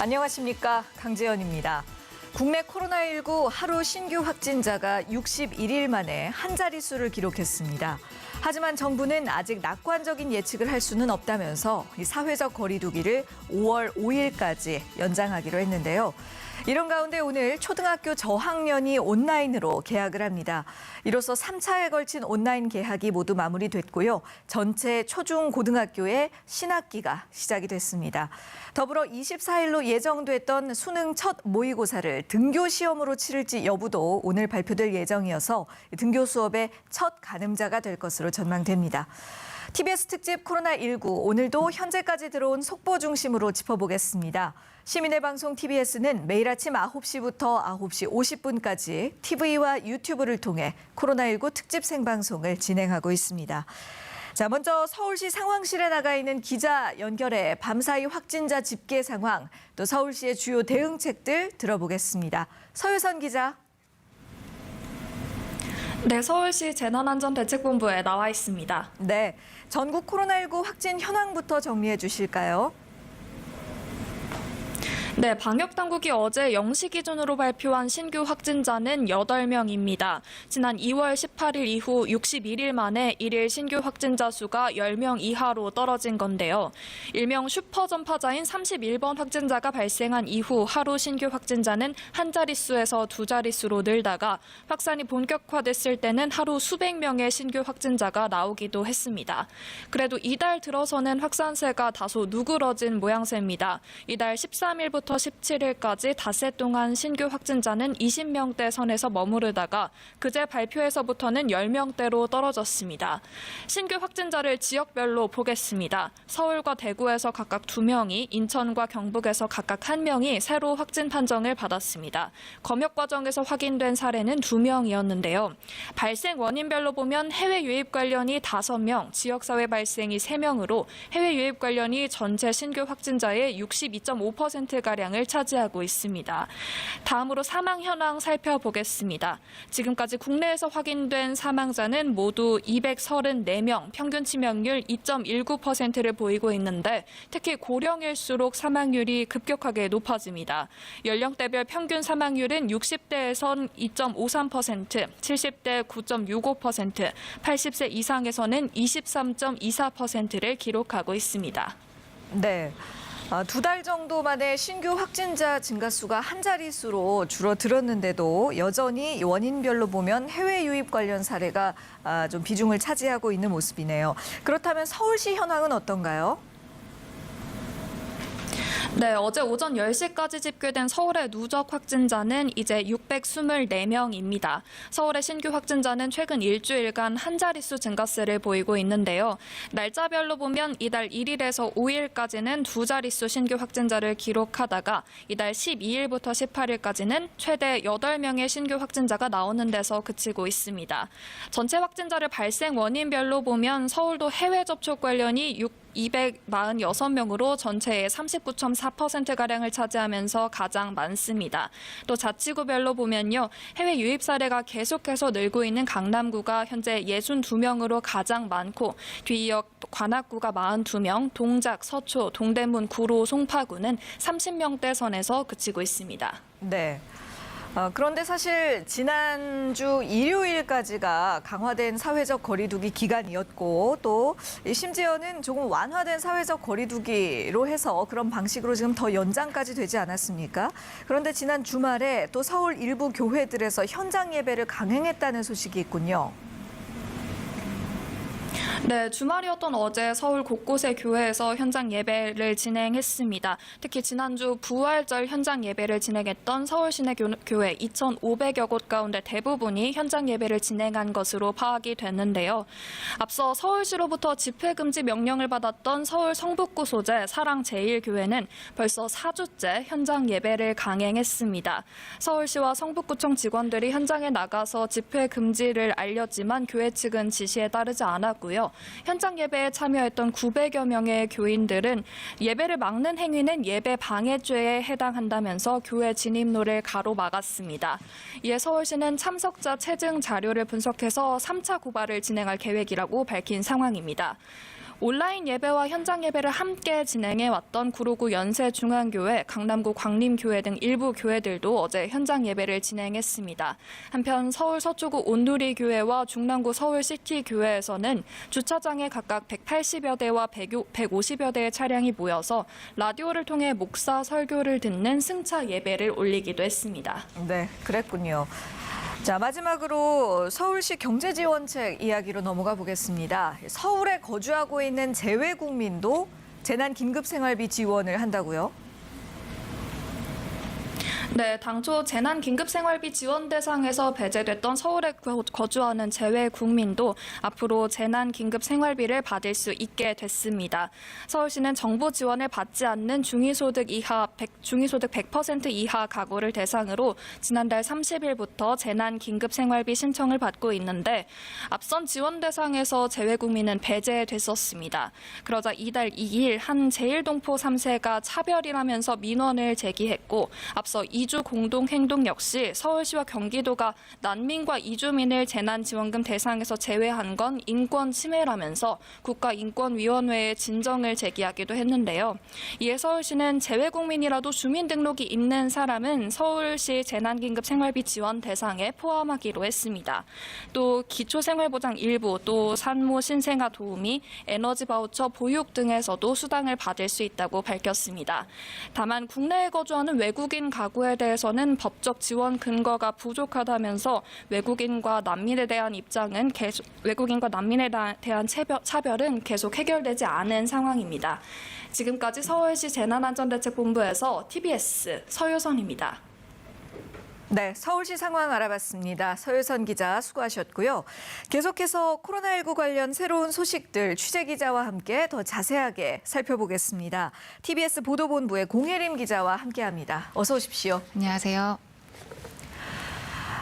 안녕하십니까, 강재현입니다. 국내 코로나19 하루 신규 확진자가 61일 만에 한 자릿수를 기록했습니다. 하지만 정부는 아직 낙관적인 예측을 할 수는 없다면서 사회적 거리 두기를 5월 5일까지 연장하기로 했는데요. 이런 가운데 오늘 초등학교 저학년이 온라인으로 개학을 합니다. 이로써 3차에 걸친 온라인 개학이 모두 마무리됐고요. 전체 초중 고등학교의 신학기가 시작이 됐습니다. 더불어 24일로 예정됐던 수능 첫 모의고사를 등교 시험으로 치를지 여부도 오늘 발표될 예정이어서 등교 수업의 첫 가늠자가 될 것으로 전망됩니다. TBS 특집 코로나19 오늘도 현재까지 들어온 속보 중심으로 짚어보겠습니다. 시민의 방송 TBS는 매일 아침 9시부터 9시 50분까지 TV와 유튜브를 통해 코로나19 특집 생방송을 진행하고 있습니다. 자, 먼저 서울시 상황실에 나가 있는 기자 연결해 밤사이 확진자 집계 상황, 또 서울시의 주요 대응책들 들어보겠습니다. 서유선 기자. 네, 서울시 재난안전대책본부에 나와 있습니다. 네, 전국 코로나19 확진 현황부터 정리해 주실까요? 네, 방역당국이 어제 0시 기준으로 발표한 신규 확진자는 8명입니다. 지난 2월 18일 이후 61일 만에 일일 신규 확진자 수가 10명 이하로 떨어진 건데요. 일명 슈퍼전파자인 31번 확진자가 발생한 이후 하루 신규 확진자는 한 자릿수에서 두 자릿수로 늘다가 확산이 본격화됐을 때는 하루 수백 명의 신규 확진자가 나오기도 했습니다. 그래도 이달 들어서는 확산세가 다소 누그러진 모양새입니다. 이달 13일부터 17일까지 닷새 동안 신규 확진자는 20명대 선에서 머무르다가 그제 발표에서부터는 10명대로 떨어졌습니다. 신규 확진자를 지역별로 보겠습니다. 서울과 대구에서 각각 2명이, 인천과 경북에서 각각 1명이 새로 확진 판정을 받았습니다. 검역 과정에서 확인된 사례는 2명이었는데요. 발생 원인별로 보면 해외 유입 관련이 5명, 지역사회 발생이 3명으로 해외 유입 관련이 전체 신규 확진자의 62.5%가량을 차지하고 있습니다. 다음으로 사망 현황 살펴보겠습니다. 지금까지 국내에서 확인된 사망자는 모두 234명, 평균 치명률 2.19%를 보이고 있는데 특히 고령일수록 사망률이 급격하게 높아집니다. 연령대별 평균 사망률은 60대에선 2.53%, 70대 9.65%, 80세 이상에서는 23.24%를 기록하고 있습니다. 네. 2달 정도 만에 신규 확진자 증가수가 한 자릿수로 줄어들었는데도 여전히 원인별로 보면 해외 유입 관련 사례가 좀 비중을 차지하고 있는 모습이네요. 그렇다면 서울시 현황은 어떤가요? 네, 어제 오전 10시까지 집계된 서울의 누적 확진자는 이제 624명입니다. 서울의 신규 확진자는 최근 일주일간 한 자릿수 증가세를 보이고 있는데요. 날짜별로 보면 이달 1일에서 5일까지는 두 자릿수 신규 확진자를 기록하다가 이달 12일부터 18일까지는 최대 8명의 신규 확진자가 나오는 데서 그치고 있습니다. 전체 확진자를 발생 원인별로 보면 서울도 해외 접촉 관련이 246명으로 전체의 39.4%가량을 차지하면서 가장 많습니다. 또 자치구별로 보면요. 해외 유입 사례가 계속해서 늘고 있는 강남구가 현재 62명으로 가장 많고 뒤이어 관악구가 42명, 동작, 서초, 동대문, 구로, 송파구는 30명대 선에서 그치고 있습니다. 네. 그런데 사실 지난주 일요일까지가 강화된 사회적 거리두기 기간이었고 또 심지어는 조금 완화된 사회적 거리두기로 해서 그런 방식으로 지금 더 연장까지 되지 않았습니까? 그런데 지난 주말에 또 서울 일부 교회들에서 현장 예배를 강행했다는 소식이 있군요. 네, 주말이었던 어제 서울 곳곳의 교회에서 현장 예배를 진행했습니다. 특히 지난주 부활절 현장 예배를 진행했던 서울 시내 교회 2,500여 곳 가운데 대부분이 현장 예배를 진행한 것으로 파악이 됐는데요. 앞서 서울시로부터 집회 금지 명령을 받았던 서울 성북구 소재 사랑제일교회는 벌써 4주째 현장 예배를 강행했습니다. 서울시와 성북구청 직원들이 현장에 나가서 집회 금지를 알렸지만 교회 측은 지시에 따르지 않았고요. 현장 예배에 참여했던 900여 명의 교인들은 예배를 막는 행위는 예배 방해죄에 해당한다면서 교회 진입로를 가로막았습니다. 이에 서울시는 참석자 체증 자료를 분석해서 3차 고발을 진행할 계획이라고 밝힌 상황입니다. 온라인 예배와 현장 예배를 함께 진행해왔던 구로구 연세중앙교회, 강남구 광림교회 등 일부 교회들도 어제 현장 예배를 진행했습니다. 한편 서울 서초구 온누리교회와 중랑구 서울시티교회에서는 주차장에 각각 180여 대와 150여 대의 차량이 모여서 라디오를 통해 목사 설교를 듣는 승차 예배를 올리기도 했습니다. 네, 그랬군요. 자, 마지막으로 서울시 경제지원책 이야기로 넘어가 보겠습니다. 서울에 거주하고 있는 재외국민도 재난긴급생활비 지원을 한다고요? 네, 당초 재난긴급생활비 지원 대상에서 배제됐던 서울에 거주하는 재외 국민도 앞으로 재난긴급생활비를 받을 수 있게 됐습니다. 서울시는 정부 지원을 받지 않는 중위소득 100% 이하 가구를 대상으로 지난달 30일부터 재난긴급생활비 신청을 받고 있는데 앞선 지원 대상에서 재외 국민은 배제됐었습니다. 그러자 이달 2일 한 제1동포 3세가 차별이라면서 민원을 제기했고 앞서 이주 공동행동 역시 서울시와 경기도가 난민과 이주민을 재난지원금 대상에서 제외한 건 인권 침해라면서 국가인권위원회에 진정을 제기하기도 했는데요. 이에 서울시는 재외국민이라도 주민등록이 있는 사람은 서울시 재난긴급 생활비 지원 대상에 포함하기로 했습니다. 또 기초생활보장 일부, 또 산모 신생아 도우미, 에너지 바우처 보육 등에서도 수당을 받을 수 있다고 밝혔습니다. 다만 국내에 거주하는 외국인 가구에 대해서는 법적 지원 근거가 부족하다면서 외국인과 난민에 대한 차별은 계속 해결되지 않은 상황입니다. 지금까지 서울시 재난안전대책본부에서 TBS 서유선입니다. 네, 서울시 상황 알아봤습니다. 서유선 기자 수고하셨고요. 계속해서 코로나19 관련 새로운 소식들 취재 기자와 함께 더 자세하게 살펴보겠습니다. TBS 보도본부의 공혜림 기자와 함께합니다. 어서 오십시오. 안녕하세요.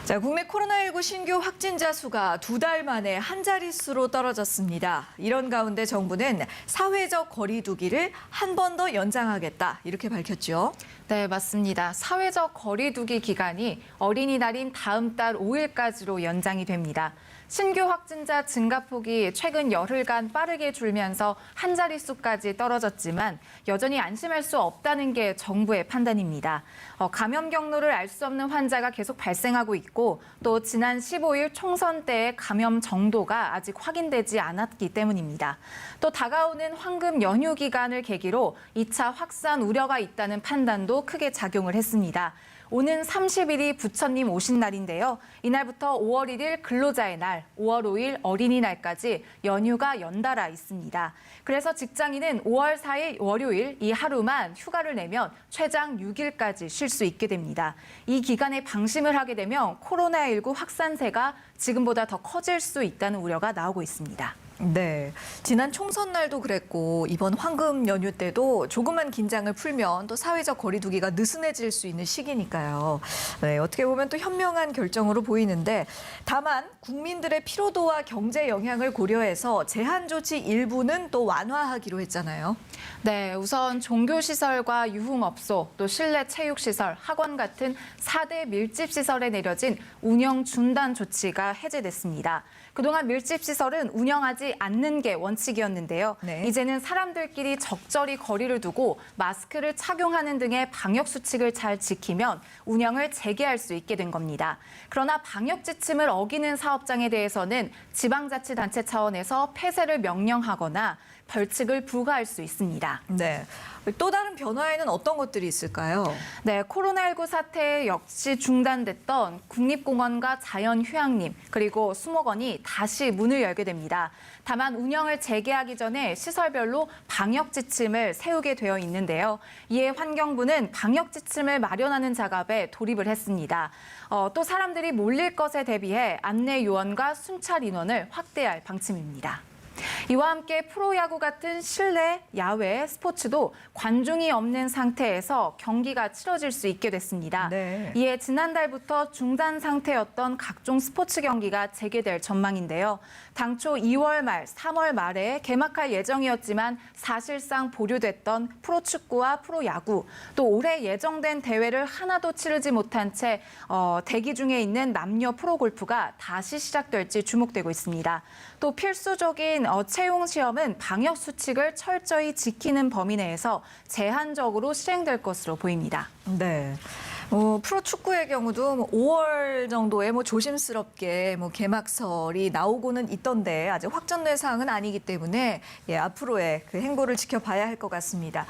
자, 국내 코로나19 신규 확진자 수가 2달 만에 한 자릿수로 떨어졌습니다. 이런 가운데 정부는 사회적 거리 두기를 한 번 더 연장하겠다 이렇게 밝혔죠. 네, 맞습니다. 사회적 거리 두기 기간이 어린이날인 다음 달 5일까지로 연장이 됩니다. 신규 확진자 증가폭이 최근 열흘간 빠르게 줄면서 한 자릿수까지 떨어졌지만 여전히 안심할 수 없다는 게 정부의 판단입니다. 감염 경로를 알 수 없는 환자가 계속 발생하고 있고 또 지난 15일 총선 때의 감염 정도가 아직 확인되지 않았기 때문입니다. 또 다가오는 황금 연휴 기간을 계기로 2차 확산 우려가 있다는 판단도 크게 작용을 했습니다. 오는 30일이 부처님 오신 날인데요. 이날부터 5월 1일 근로자의 날, 5월 5일 어린이날까지 연휴가 연달아 있습니다. 그래서 직장인은 5월 4일 월요일 이 하루만 휴가를 내면 최장 6일까지 쉴 수 있게 됩니다. 이 기간에 방심을 하게 되면 코로나19 확산세가 지금보다 더 커질 수 있다는 우려가 나오고 있습니다. 네, 지난 총선 날도 그랬고 이번 황금 연휴 때도 조금만 긴장을 풀면 또 사회적 거리 두기가 느슨해질 수 있는 시기니까요. 네, 어떻게 보면 또 현명한 결정으로 보이는데 다만 국민들의 피로도와 경제 영향을 고려해서 제한 조치 일부는 또 완화하기로 했잖아요. 네, 우선 종교시설과 유흥업소, 또 실내 체육시설, 학원 같은 4대 밀집시설에 내려진 운영 중단 조치가 해제됐습니다. 그동안 밀집시설은 운영하지 않는 게 원칙이었는데요. 네. 이제는 사람들끼리 적절히 거리를 두고 마스크를 착용하는 등의 방역 수칙을 잘 지키면 운영을 재개할 수 있게 된 겁니다. 그러나 방역 지침을 어기는 사업장에 대해서는 지방자치단체 차원에서 폐쇄를 명령하거나 벌칙을 부과할 수 있습니다. 네, 또 다른 변화에는 어떤 것들이 있을까요? 네, 코로나19 사태 역시 중단됐던 국립공원과 자연휴양림 그리고 수목원이 다시 문을 열게 됩니다. 다만 운영을 재개하기 전에 시설별로 방역 지침을 세우게 되어 있는데요. 이에 환경부는 방역 지침을 마련하는 작업에 돌입을 했습니다. 또 사람들이 몰릴 것에 대비해 안내 요원과 순찰 인원을 확대할 방침입니다. 이와 함께 프로야구 같은 실내, 야외 스포츠도 관중이 없는 상태에서 경기가 치러질 수 있게 됐습니다. 네. 이에 지난달부터 중단 상태였던 각종 스포츠 경기가 재개될 전망인데요. 당초 2월 말, 3월 말에 개막할 예정이었지만 사실상 보류됐던 프로축구와 프로야구, 또 올해 예정된 대회를 하나도 치르지 못한 채 대기 중에 있는 남녀 프로골프가 다시 시작될지 주목되고 있습니다. 또 필수적인 채용 시험은 방역 수칙을 철저히 지키는 범위 내에서 제한적으로 시행될 것으로 보입니다. 네. 프로축구의 경우도 5월 정도에 조심스럽게 개막설이 나오고는 있던데 아직 확정된 사항은 아니기 때문에 앞으로의 그 행보를 지켜봐야 할 것 같습니다.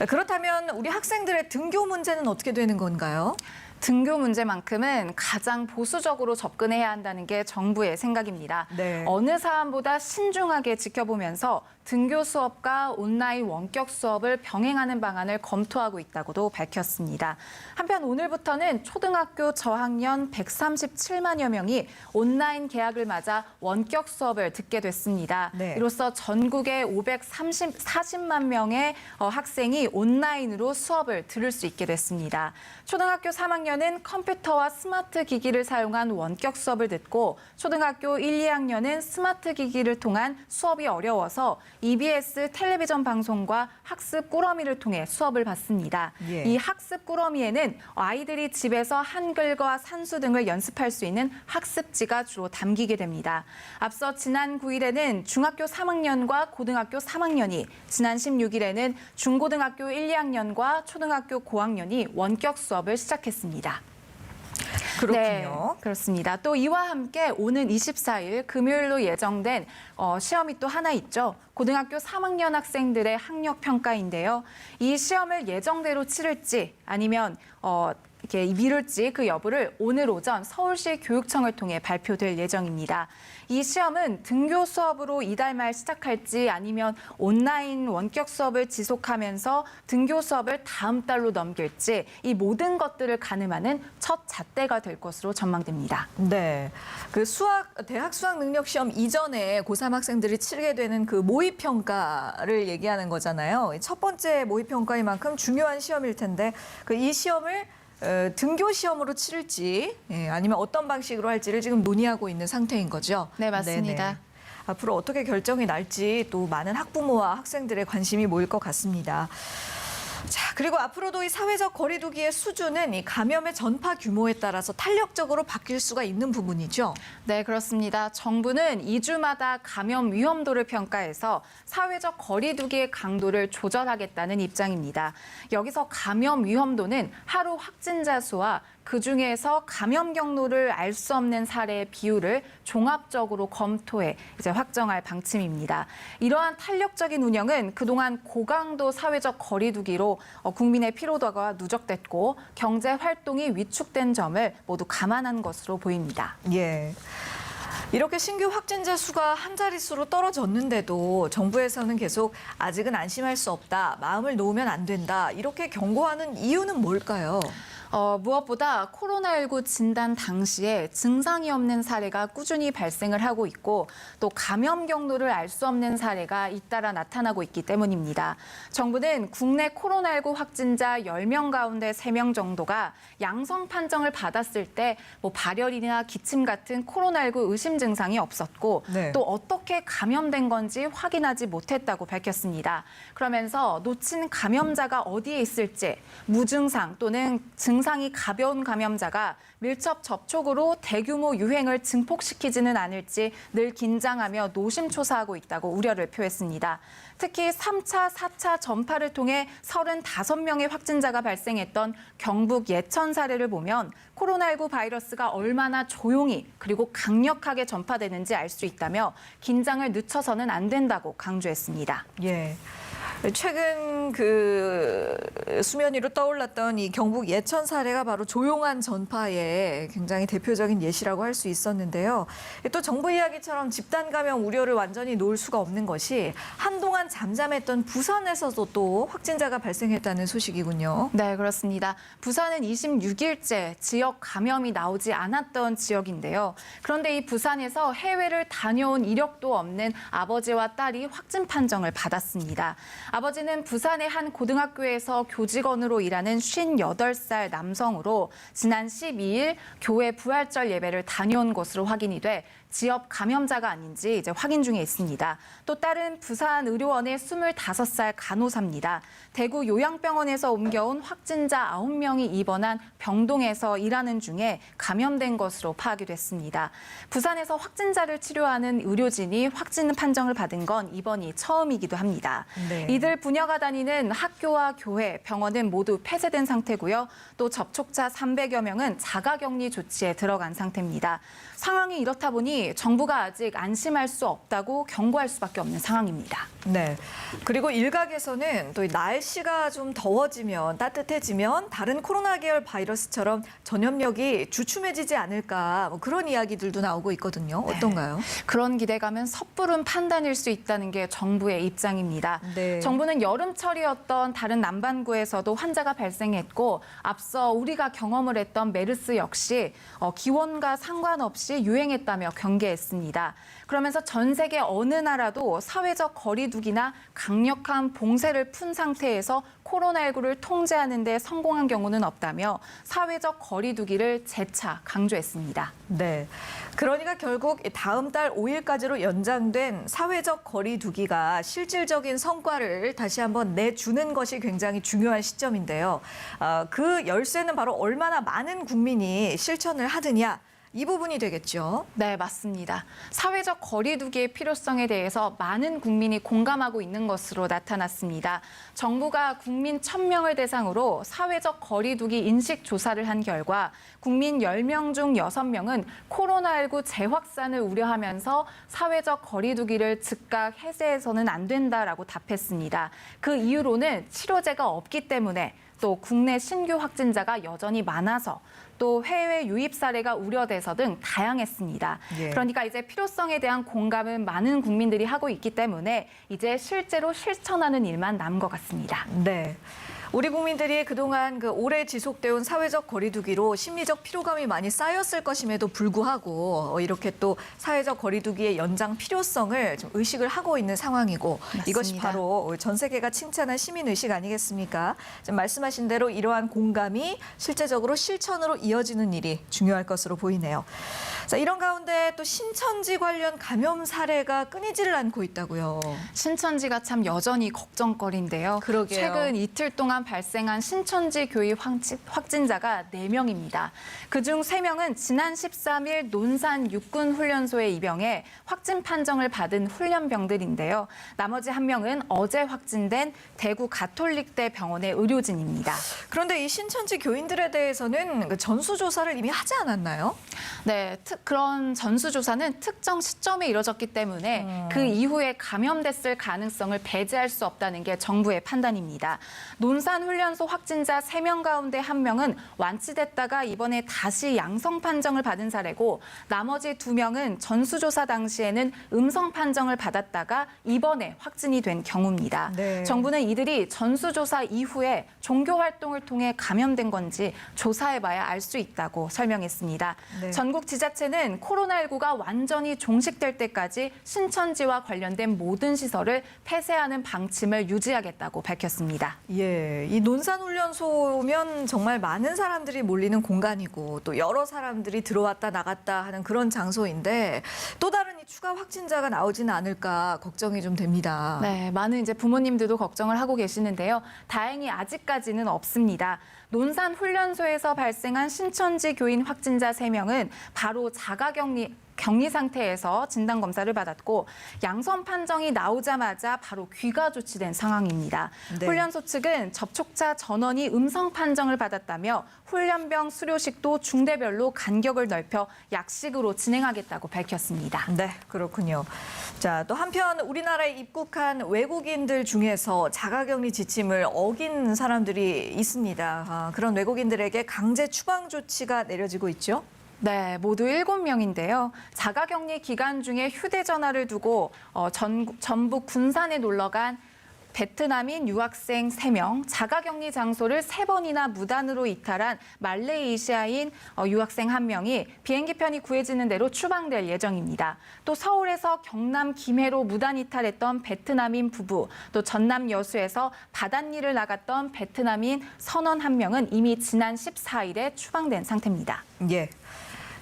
그렇다면 우리 학생들의 등교 문제는 어떻게 되는 건가요? 등교 문제만큼은 가장 보수적으로 접근해야 한다는 게 정부의 생각입니다. 네. 어느 사안보다 신중하게 지켜보면서 등교 수업과 온라인 원격 수업을 병행하는 방안을 검토하고 있다고도 밝혔습니다. 한편 오늘부터는 초등학교 저학년 137만여 명이 온라인 개학을 맞아 원격 수업을 듣게 됐습니다. 네. 이로써 전국의 540만 명의 학생이 온라인으로 수업을 들을 수 있게 됐습니다. 초등학교 3학년은 컴퓨터와 스마트 기기를 사용한 원격 수업을 듣고 초등학교 1, 2학년은 스마트 기기를 통한 수업이 어려워서 EBS 텔레비전 방송과 학습 꾸러미를 통해 수업을 받습니다. 예. 이 학습 꾸러미에는 아이들이 집에서 한글과 산수 등을 연습할 수 있는 학습지가 주로 담기게 됩니다. 앞서 지난 9일에는 중학교 3학년과 고등학교 3학년이, 지난 16일에는 중고등학교 1, 2학년과 초등학교 고학년이 원격 수업을 시작했습니다. 그렇군요. 네, 그렇습니다. 또 이와 함께 오는 24일 금요일로 예정된 시험이 또 하나 있죠. 고등학교 3학년 학생들의 학력 평가인데요. 이 시험을 예정대로 치를지 아니면 이렇게 미룰지 그 여부를 오늘 오전 서울시 교육청을 통해 발표될 예정입니다. 이 시험은 등교 수업으로 이달 말 시작할지 아니면 온라인 원격 수업을 지속하면서 등교 수업을 다음 달로 넘길지 이 모든 것들을 가늠하는 첫 잣대가 될 것으로 전망됩니다. 네. 그 대학 수학 능력 시험 이전에 고3 학생들이 치르게 되는 그 모의 평가를 얘기하는 거잖아요. 첫 번째 모의 평가인 만큼 중요한 시험일 텐데 이 시험을 등교 시험으로 치를지 아니면 어떤 방식으로 할지를 지금 논의하고 있는 상태인 거죠. 네, 맞습니다. 네네. 앞으로 어떻게 결정이 날지 또 많은 학부모와 학생들의 관심이 모일 것 같습니다. 자, 그리고 앞으로도 이 사회적 거리 두기의 수준은 이 감염의 전파 규모에 따라서 탄력적으로 바뀔 수가 있는 부분이죠. 네, 그렇습니다. 정부는 2주마다 감염 위험도를 평가해서 사회적 거리 두기의 강도를 조절하겠다는 입장입니다. 여기서 감염 위험도는 하루 확진자 수와 그중에서 감염 경로를 알 수 없는 사례의 비율을 종합적으로 검토해 이제 확정할 방침입니다. 이러한 탄력적인 운영은 그동안 고강도 사회적 거리 두기로 국민의 피로도가 누적됐고 경제 활동이 위축된 점을 모두 감안한 것으로 보입니다. 예. 이렇게 신규 확진자 수가 한 자릿수로 떨어졌는데도 정부에서는 계속 아직은 안심할 수 없다, 마음을 놓으면 안 된다, 이렇게 경고하는 이유는 뭘까요? 무엇보다 코로나19 진단 당시에 증상이 없는 사례가 꾸준히 발생을 하고 있고 또 감염 경로를 알 수 없는 사례가 잇따라 나타나고 있기 때문입니다. 정부는 국내 코로나19 확진자 10명 가운데 3명 정도가 양성 판정을 받았을 때 발열이나 기침 같은 코로나19 의심 증상이 없었고 네. 또 어떻게 감염된 건지 확인하지 못했다고 밝혔습니다. 그러면서 놓친 감염자가 어디에 있을지 무증상 또는 증상이 가벼운 감염자가 밀접 접촉으로 대규모 유행을 증폭시키지는 않을지 늘 긴장하며 노심초사하고 있다고 우려를 표했습니다. 특히 3차, 4차 전파를 통해 35명의 확진자가 발생했던 경북 예천 사례를 보면 코로나19 바이러스가 얼마나 조용히 그리고 강력하게 전파되는지 알 수 있다며 긴장을 늦춰서는 안 된다고 강조했습니다. 예. 최근 그 수면 위로 떠올랐던 이 경북 예천 사례가 바로 조용한 전파의 굉장히 대표적인 예시라고 할 수 있었는데요. 또 정부 이야기처럼 집단 감염 우려를 완전히 놓을 수가 없는 것이 한동안 잠잠했던 부산에서도 또 확진자가 발생했다는 소식이군요. 네, 그렇습니다. 부산은 26일째 지역 감염이 나오지 않았던 지역인데요. 그런데 이 부산에서 해외를 다녀온 이력도 없는 아버지와 딸이 확진 판정을 받았습니다. 아버지는 부산의 한 고등학교에서 교직원으로 일하는 58살 남성으로 지난 12일 교회 부활절 예배를 다녀온 것으로 확인이 돼 지역 감염자가 아닌지 이제 확인 중에 있습니다. 또 다른 부산 의료원의 25살 간호사입니다. 대구 요양병원에서 옮겨온 확진자 9명이 입원한 병동에서 일하는 중에 감염된 것으로 파악이 됐습니다. 부산에서 확진자를 치료하는 의료진이 확진 판정을 받은 건 이번이 처음이기도 합니다. 네. 이들 부녀가 다니는 학교와 교회, 병원은 모두 폐쇄된 상태고요. 또 접촉자 300여 명은 자가격리 조치에 들어간 상태입니다. 상황이 이렇다 보니 정부가 아직 안심할 수 없다고 경고할 수밖에 없는 상황입니다. 네. 그리고 일각에서는 또 날씨가 좀 더워지면 따뜻해지면 다른 코로나 계열 바이러스처럼 전염력이 주춤해지지 않을까 뭐 그런 이야기들도 나오고 있거든요. 어떤가요? 그런 기대감은 섣부른 판단일 수 있다는 게 정부의 입장입니다. 네. 정부는 여름철이었던 다른 남반구에서도 환자가 발생했고 앞서 우리가 경험을 했던 메르스 역시 기온과 상관없이 유행했다며 경계했습니다. 그러면서 전 세계 어느 나라도 사회적 거리두기나 강력한 봉쇄를 푼 상태에서 코로나19를 통제하는 데 성공한 경우는 없다며 사회적 거리두기를 재차 강조했습니다. 네. 그러니까 결국 다음 달 5일까지로 연장된 사회적 거리두기가 실질적인 성과를 다시 한번 내주는 것이 굉장히 중요한 시점인데요. 그 열쇠는 바로 얼마나 많은 국민이 실천을 하느냐. 이 부분이 되겠죠. 네, 맞습니다. 사회적 거리두기의 필요성에 대해서 많은 국민이 공감하고 있는 것으로 나타났습니다. 정부가 국민 1,000명을 대상으로 사회적 거리두기 인식 조사를 한 결과 국민 10명 중 6명은 코로나19 재확산을 우려하면서 사회적 거리두기를 즉각 해제해서는 안 된다라고 답했습니다. 그 이유로는 치료제가 없기 때문에 또 국내 신규 확진자가 여전히 많아서 또 해외 유입 사례가 우려돼서 등 다양했습니다. 예. 그러니까 이제 필요성에 대한 공감은 많은 국민들이 하고 있기 때문에 이제 실제로 실천하는 일만 남은 것 같습니다. 네. 우리 국민들이 그동안 오래 지속되어 온 사회적 거리두기로 심리적 피로감이 많이 쌓였을 것임에도 불구하고 이렇게 또 사회적 거리두기의 연장 필요성을 좀 의식을 하고 있는 상황이고 맞습니다. 이것이 바로 전 세계가 칭찬한 시민의식 아니겠습니까? 지금 말씀하신 대로 이러한 공감이 실제적으로 실천으로 이어지는 일이 중요할 것으로 보이네요. 자, 이런 가운데 또 신천지 관련 감염 사례가 끊이지를 않고 있다고요. 신천지가 참 여전히 걱정거리인데요. 그러게요. 최근 이틀 동안 발생한 신천지 교회 확진자가 4명입니다. 그중 3명은 지난 13일 논산 육군훈련소에 입영해 확진 판정을 받은 훈련병들인데요. 나머지 1명은 어제 확진된 대구 가톨릭대 병원의 의료진입니다. 그런데 이 신천지 교인들에 대해서는 전수조사를 이미 하지 않았나요? 네, 그런 전수조사는 특정 시점에 이뤄졌기 때문에 그 이후에 감염됐을 가능성을 배제할 수 없다는 게 정부의 판단입니다. 논산훈련소 확진자 3명 가운데 1명은 완치됐다가 이번에 다시 양성 판정을 받은 사례고 나머지 2명은 전수조사 당시에는 음성 판정을 받았다가 이번에 확진이 된 경우입니다. 네. 정부는 이들이 전수조사 이후에 종교활동을 통해 감염된 건지 조사해봐야 알 수 있다고 설명했습니다. 네. 전국 지자체는 코로나19가 완전히 종식될 때까지 신천지와 관련된 모든 시설을 폐쇄하는 방침을 유지하겠다고 밝혔습니다. 예, 이 논산훈련소면 정말 많은 사람들이 몰리는 공간이고 또 여러 사람들이 들어왔다 나갔다 하는 그런 장소인데 또 다른 이 추가 확진자가 나오지는 않을까 걱정이 좀 됩니다. 네, 많은 이제 부모님들도 걱정을 하고 계시는데요. 다행히 아직까지는 없습니다. 논산 훈련소에서 발생한 신천지 교인 확진자 3명은 바로 격리 상태에서 진단 검사를 받았고 양성 판정이 나오자마자 바로 귀가 조치된 상황입니다. 네. 훈련소 측은 접촉자 전원이 음성 판정을 받았다며 훈련병 수료식도 중대별로 간격을 넓혀 약식으로 진행하겠다고 밝혔습니다. 네, 그렇군요. 자, 또 한편 우리나라에 입국한 외국인들 중에서 자가격리 지침을 어긴 사람들이 있습니다. 그런 외국인들에게 강제 추방 조치가 내려지고 있죠. 네, 모두 7명인데요. 자가격리 기간 중에 휴대전화를 두고 전북 군산에 놀러간 베트남인 유학생 3명, 자가격리 장소를 3번이나 무단으로 이탈한 말레이시아인 유학생 1명이 비행기 편이 구해지는 대로 추방될 예정입니다. 또 서울에서 경남 김해로 무단 이탈했던 베트남인 부부, 또 전남 여수에서 바닷일을 나갔던 베트남인 선원 1명은 이미 지난 14일에 추방된 상태입니다. 예.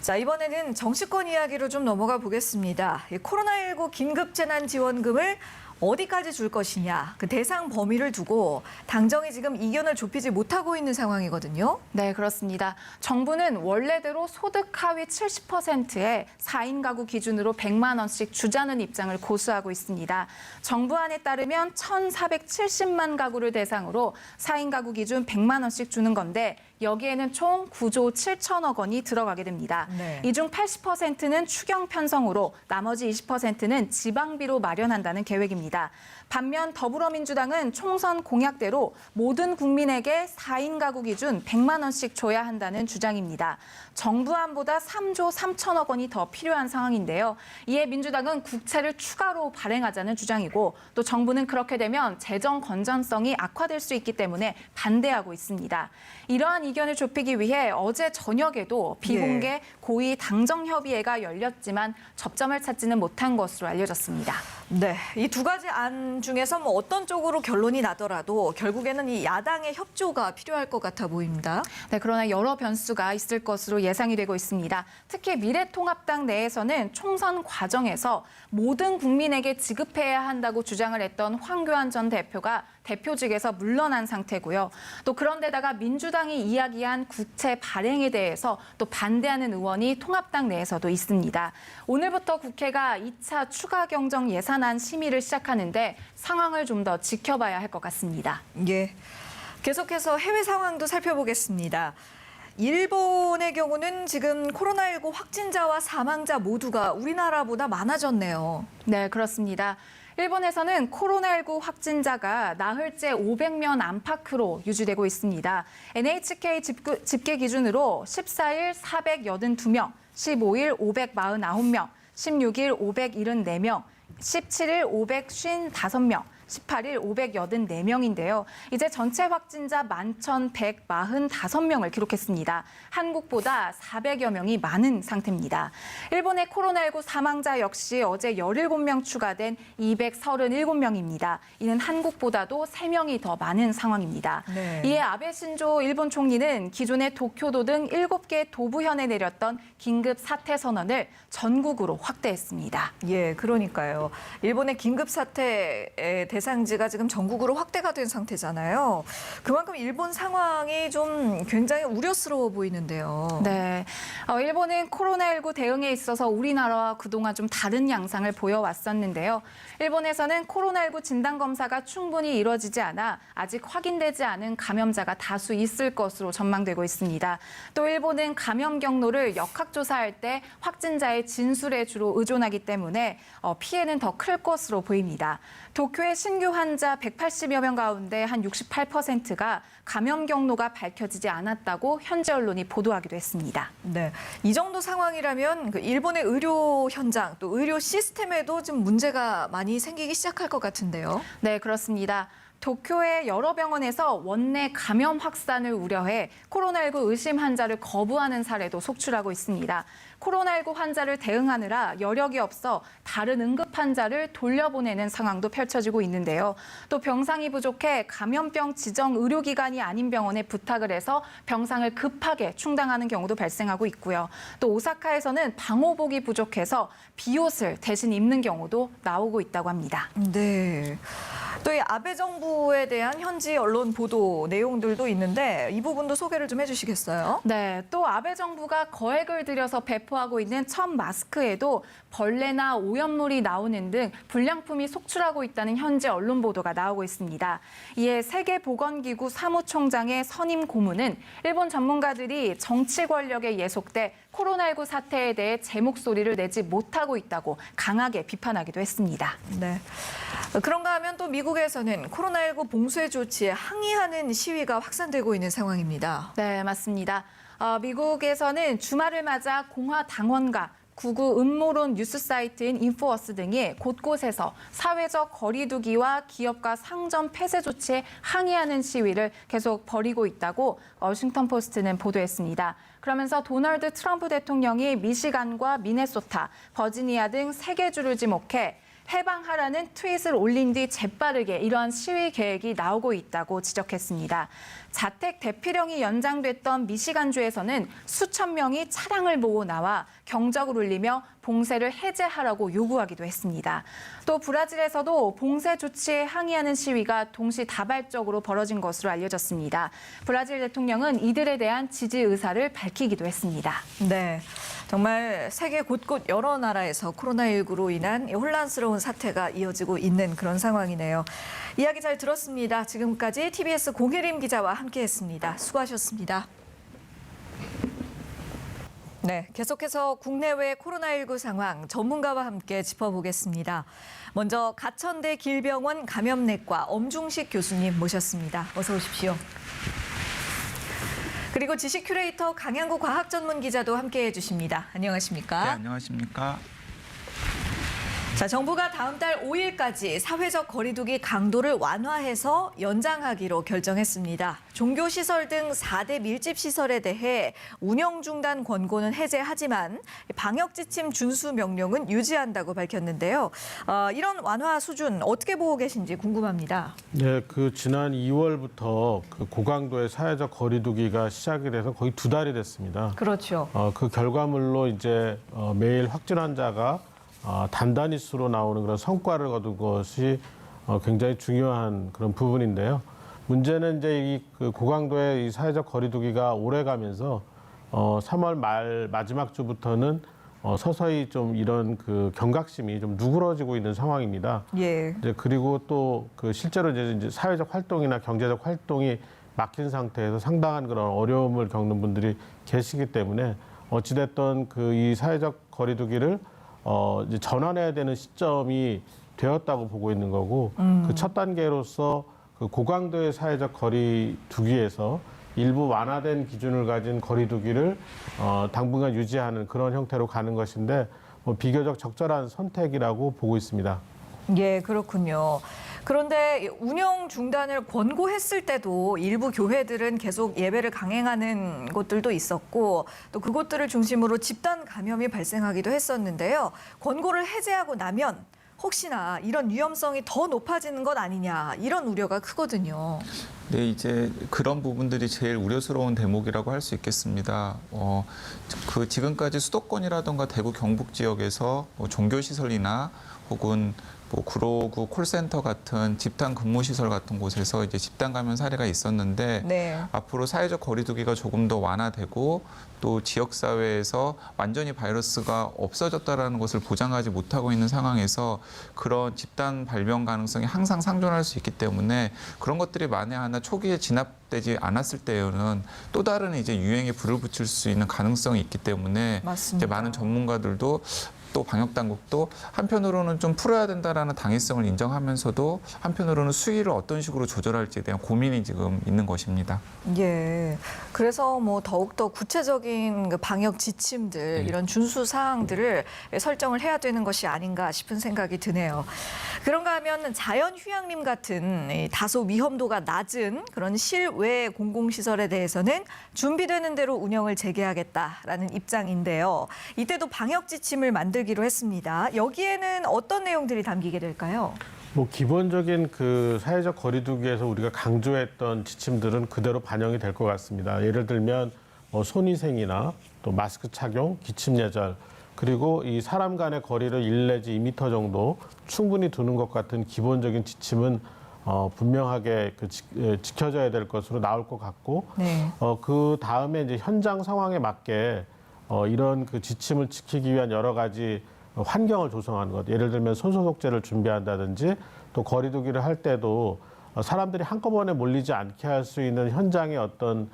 자, 이번에는 정치권 이야기로 좀 넘어가 보겠습니다. 이 코로나19 긴급재난지원금을 어디까지 줄 것이냐, 그 대상 범위를 두고 당정이 지금 이견을 좁히지 못하고 있는 상황이거든요. 네, 그렇습니다. 정부는 원래대로 소득 하위 70%의 4인 가구 기준으로 100만 원씩 주자는 입장을 고수하고 있습니다. 정부안에 따르면 1,470만 가구를 대상으로 4인 가구 기준 100만 원씩 주는 건데 여기에는 총 9조 7천억 원이 들어가게 됩니다. 네. 이 중 80%는 추경 편성으로 나머지 20%는 지방비로 마련한다는 계획입니다. 반면 더불어민주당은 총선 공약대로 모든 국민에게 4인 가구 기준 100만 원씩 줘야 한다는 주장입니다. 정부안보다 3조 3천억 원이 더 필요한 상황인데요. 이에 민주당은 국채를 추가로 발행하자는 주장이고 또 정부는 그렇게 되면 재정 건전성이 악화될 수 있기 때문에 반대하고 있습니다. 이러한 이견을 좁히기 위해 어제 저녁에도 비공개 고위 당정협의회가 열렸지만 접점을 찾지는 못한 것으로 알려졌습니다. 네, 이 두 가지 안 중에서 뭐 어떤 쪽으로 결론이 나더라도 결국에는 이 야당의 협조가 필요할 것 같아 보입니다. 네, 그러나 여러 변수가 있을 것으로 예상이 되고 있습니다. 특히 미래통합당 내에서는 총선 과정에서 모든 국민에게 지급해야 한다고 주장을 했던 황교안 전 대표가 대표직에서 물러난 상태고요. 또 그런데다가 민주당이 이야기한 국채 발행에 대해서 또 반대하는 의원이 통합당 내에서도 있습니다. 오늘부터 국회가 2차 추가 경정 예산안 심의를 시작하는데 상황을 좀 더 지켜봐야 할 것 같습니다. 예. 계속해서 해외 상황도 살펴보겠습니다. 일본의 경우는 지금 코로나19 확진자와 사망자 모두가 우리나라보다 많아졌네요. 네, 그렇습니다. 일본에서는 코로나19 확진자가 나흘째 500명 안팎으로 유지되고 있습니다. NHK 집계 기준으로 14일 482명, 15일 549명, 16일 574명, 17일 555명, 18일 584명인데요. 이제 전체 확진자 11,145명을 기록했습니다. 한국보다 400여 명이 많은 상태입니다. 일본의 코로나19 사망자 역시 어제 17명 추가된 237명입니다. 이는 한국보다도 3명이 더 많은 상황입니다. 네. 이에 아베 신조 일본 총리는 기존의 도쿄도 등 7개 도부현에 내렸던 긴급 사태 선언을 전국으로 확대했습니다. 예, 그러니까요. 일본의 긴급 사태 대상지가 지금 전국으로 확대가 된 상태잖아요. 그만큼 일본 상황이 좀 굉장히 우려스러워 보이는데요. 네, 일본은 코로나19 대응에 있어서 우리나라와 그동안 좀 다른 양상을 보여왔었는데요. 일본에서는 코로나19 진단검사가 충분히 이루어지지 않아 아직 확인되지 않은 감염자가 다수 있을 것으로 전망되고 있습니다. 또 일본은 감염 경로를 역학조사할 때 확진자의 진술에 주로 의존하기 때문에 피해는 더 클 것으로 보입니다. 도쿄의 신규 환자 180여 명 가운데 한 68%가 감염 경로가 밝혀지지 않았다고 현지 언론이 보도하기도 했습니다. 네, 이 정도 상황이라면 그 일본의 의료 현장 또 의료 시스템에도 좀 문제가 많이 생기기 시작할 것 같은데요. 네, 그렇습니다. 도쿄의 여러 병원에서 원내 감염 확산을 우려해 코로나19 의심 환자를 거부하는 사례도 속출하고 있습니다. 코로나19 환자를 대응하느라 여력이 없어 다른 응급 환자를 돌려보내는 상황도 펼쳐지고 있는데요. 또 병상이 부족해 감염병 지정 의료기관이 아닌 병원에 부탁을 해서 병상을 급하게 충당하는 경우도 발생하고 있고요. 또 오사카에서는 방호복이 부족해서 비옷을 대신 입는 경우도 나오고 있다고 합니다. 네. 또 이 아베 정부에 대한 현지 언론 보도 내용들도 있는데 이 부분도 소개를 좀 해주시겠어요? 네, 또 아베 정부가 거액을 들여서 배포하고 있는 첫 마스크에도 벌레나 오염물이 나오는 등 불량품이 속출하고 있다는 현지 언론 보도가 나오고 있습니다. 이에 세계보건기구 사무총장의 선임 고문은 일본 전문가들이 정치 권력에 예속돼 코로나19 사태에 대해 제 목소리를 내지 못하고 있다고 강하게 비판하기도 했습니다. 네. 그런가 하면 또 미국에서는 코로나19 봉쇄 조치에 항의하는 시위가 확산되고 있는 상황입니다. 네, 맞습니다. 미국에서는 주말을 맞아 공화당원과 구구 음모론 뉴스 사이트인 인포워스 등이 곳곳에서 사회적 거리두기와 기업과 상점 폐쇄 조치에 항의하는 시위를 계속 벌이고 있다고 워싱턴 포스트는 보도했습니다. 그러면서 도널드 트럼프 대통령이 미시간과 미네소타, 버지니아 등 3개 주를 지목해 해방하라는 트윗을 올린 뒤 재빠르게 이러한 시위 계획이 나오고 있다고 지적했습니다. 자택 대피령이 연장됐던 미시간주에서는 수천 명이 차량을 보고 나와 경적을 울리며 봉쇄를 해제하라고 요구하기도 했습니다. 또 브라질에서도 봉쇄 조치에 항의하는 시위가 동시다발적으로 벌어진 것으로 알려졌습니다. 브라질 대통령은 이들에 대한 지지 의사를 밝히기도 했습니다. 네, 정말 세계 곳곳 여러 나라에서 코로나19로 인한 혼란스러운 사태가 이어지고 있는 그런 상황이네요. 이야기 잘 들었습니다. 지금까지 TBS 공혜림 기자와 함께했습니다. 수고하셨습니다. 네, 계속해서 국내외 코로나19 상황 전문가와 함께 짚어보겠습니다. 먼저 가천대 길병원 감염내과 엄중식 교수님 모셨습니다. 어서 오십시오. 그리고 지식 큐레이터 강양구 과학전문기자도 함께해 주십니다. 안녕하십니까? 네, 안녕하십니까? 자, 정부가 다음 달 5일까지 사회적 거리두기 강도를 완화해서 연장하기로 결정했습니다. 종교시설 등 4대 밀집시설에 대해 운영 중단 권고는 해제하지만 방역지침 준수 명령은 유지한다고 밝혔는데요. 이런 완화 수준 어떻게 보고 계신지 궁금합니다. 네, 지난 2월부터 고강도의 사회적 거리두기가 시작이 돼서 거의 2달이 됐습니다. 그렇죠. 그 결과물로 이제 매일 확진 환자가 단단히 수로 나오는 그런 성과를 거둔 것이 굉장히 중요한 그런 부분인데요. 문제는 이제 고강도의 이 사회적 거리두기가 오래가면서 3월 마지막 주부터는 서서히 좀 이런 경각심이 좀 누그러지고 있는 상황입니다. 예. 이제 그리고 또 실제로 이제 사회적 활동이나 경제적 활동이 막힌 상태에서 상당한 그런 어려움을 겪는 분들이 계시기 때문에 어찌됐든 이 사회적 거리두기를 이제 전환해야 되는 시점이 되었다고 보고 있는 거고 그 첫 단계로서 고강도의 사회적 거리두기에서 일부 완화된 기준을 가진 거리두기를 당분간 유지하는 그런 형태로 가는 것인데 비교적 적절한 선택이라고 보고 있습니다. 예, 그렇군요. 그런데 운영 중단을 권고했을 때도 일부 교회들은 계속 예배를 강행하는 곳들도 있었고 또 그곳들을 중심으로 집단 감염이 발생하기도 했었는데요. 권고를 해제하고 나면 혹시나 이런 위험성이 더 높아지는 것 아니냐 이런 우려가 크거든요. 네, 이제 그런 부분들이 제일 우려스러운 대목이라고 할 수 있겠습니다. 지금까지 수도권이라든가 대구 경북 지역에서 종교시설이나 혹은 구로구 콜센터 같은 집단 근무 시설 같은 곳에서 이제 집단 감염 사례가 있었는데 네. 앞으로 사회적 거리두기가 조금 더 완화되고 또 지역 사회에서 완전히 바이러스가 없어졌다라는 것을 보장하지 못하고 있는 상황에서 그런 집단 발병 가능성이 항상 상존할 수 있기 때문에 그런 것들이 만에 하나 초기에 진압되지 않았을 때에는 또 다른 이제 유행에 불을 붙일 수 있는 가능성이 있기 때문에 맞습니다. 이제 많은 전문가들도 또 방역 당국도 한편으로는 좀 풀어야 된다라는 당위성을 인정하면서도 한편으로는 수위를 어떤 식으로 조절할지에 대한 고민이 지금 있는 것입니다. 예. 그래서 더욱더 구체적인 방역 지침들 이런 준수 사항들을 설정을 해야 되는 것이 아닌가 싶은 생각이 드네요. 그런가 하면 자연 휴양림 같은 다소 위험도가 낮은 그런 실외 공공시설에 대해서는 준비되는 대로 운영을 재개하겠다라는 입장인데요. 이때도 방역 지침을 만들기로 했습니다. 여기에는 어떤 내용들이 담기게 될까요? 기본적인 사회적 거리두기에서 우리가 강조했던 지침들은 그대로 반영이 될 것 같습니다. 예를 들면 손위생이나 또 마스크 착용, 기침 예절, 그리고 이 사람 간의 거리를 1 내지 2m 정도 충분히 두는 것 같은 기본적인 지침은 분명하게 지켜져야 될 것으로 나올 것 같고, 네. 그 다음에 이제 현장 상황에 맞게 이런 지침을 지키기 위한 여러 가지 환경을 조성하는 것. 예를 들면 손소독제를 준비한다든지 또 거리두기를 할 때도 사람들이 한꺼번에 몰리지 않게 할 수 있는 현장의 어떤